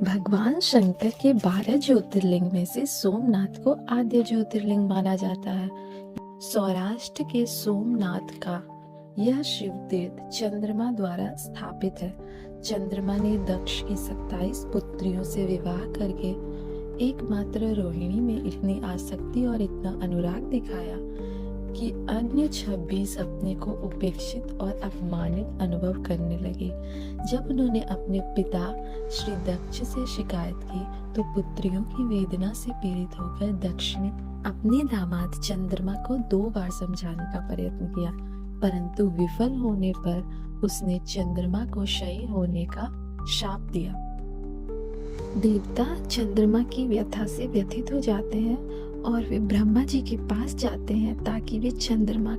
भगवान शंकर के 12 ज्योतिर्लिंग में से सोमनाथ को आद्य ज्योतिर्लिंग माना जाता है। सौराष्ट्र के सोमनाथ का यह शिव तीर्थ चंद्रमा द्वारा स्थापित है। चंद्रमा ने दक्ष की 27 पुत्रियों से विवाह करके एकमात्र रोहिणी में इतनी आसक्ति और इतना अनुराग दिखाया कि अन्य 26 अपने को उपेक्षित और अपमानित अनुभव करने लगे। जब उन्होंने अपने पिता श्री दक्ष से शिकायत की तो पुत्रियों की वेदना से पीड़ित होकर दक्ष ने अपने दामाद चंद्रमा को 2 बार समझाने का प्रयत्न किया, परंतु विफल होने पर उसने चंद्रमा को क्षय होने का शाप दिया। देवता चंद्रमा की व्यथा से व्यथित हो जाते हैं और वे ब्रह्मा जी के पास जाते हैं ताकि वे चंद्रमा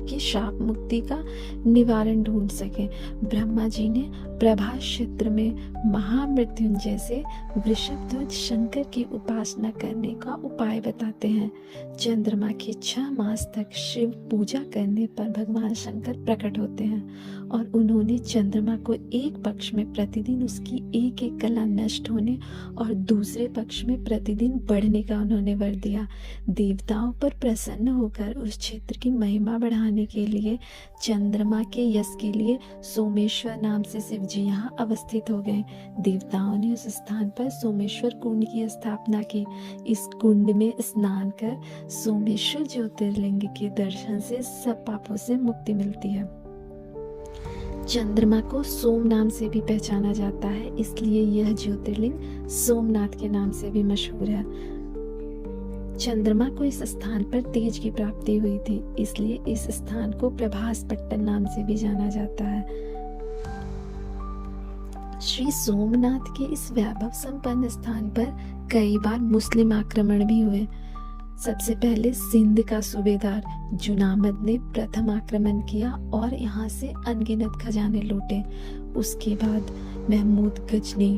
की शाप मुक्ति का निवारण ढूंढ सकें। ब्रह्मा जी ने प्रभास क्षेत्र में महामृत्युंजय से वृषभध्वज शंकर की उपासना करने का उपाय बताते हैं। चंद्रमा की 6 मास तक शिव पूजा करने पर भगवान शंकर प्रकट होते हैं और उन्होंने चंद्रमा को एक पक्ष में प्रतिदिन उसकी एक कला नष्ट होने और दूसरे पक्ष में प्रतिदिन बढ़ने का उन्होंने वर दिया। देवताओं पर प्रसन्न होकर उस क्षेत्र की महिमा बढ़ाने के लिए चंद्रमा के यश के लिए सोमेश्वर नाम से शिव जी यहाँ अवस्थित हो गए। देवताओं ने उस स्थान पर सोमेश्वर कुंड की स्थापना की। इस कुंड में स्नान कर सोमेश्वर ज्योतिर्लिंग के दर्शन से सब पापों से मुक्ति मिलती है। चंद्रमा को सोम नाम से भी पहचाना जाता है, इसलिए यह ज्योतिर्लिंग सोमनाथ के नाम से भी मशहूर है। चंद्रमा को इस स्थान पर तेज की प्राप्ति हुई थी, इसलिए इस स्थान को प्रभास पट्टन नाम से भी जाना जाता है। श्री सोमनाथ के इस वैभव संपन्न स्थान पर कई बार मुस्लिम आक्रमण भी हुए। सबसे पहले सिंध का सूबेदार जुनामद ने प्रथम आक्रमण किया और यहाँ से अनगिनत खजाने लूटे। उसके बाद महमूद गजनी,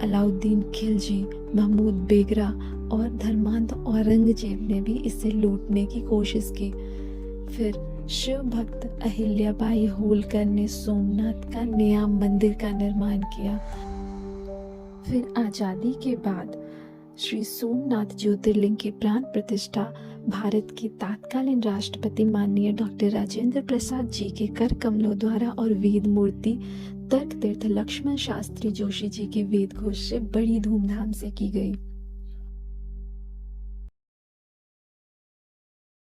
अलाउद्दीन खिलजी, महमूद बेगरा और धर्मांध औरंगजेब ने भी इसे लूटने की कोशिश की। फिर शिव भक्त अहिल्याबाई होलकर ने सोमनाथ का नया मंदिर का निर्माण किया। फिर आजादी के बाद श्री सोमनाथ ज्योतिर्लिंग की प्राण प्रतिष्ठा भारत के तत्कालीन राष्ट्रपति माननीय डॉक्टर राजेंद्र प्रसाद जी के कर कमलों द्वारा और वेद मूर्ति तर्क तीर्थ लक्ष्मण शास्त्री जोशी जी के वेद घोष से बड़ी धूमधाम से की गई।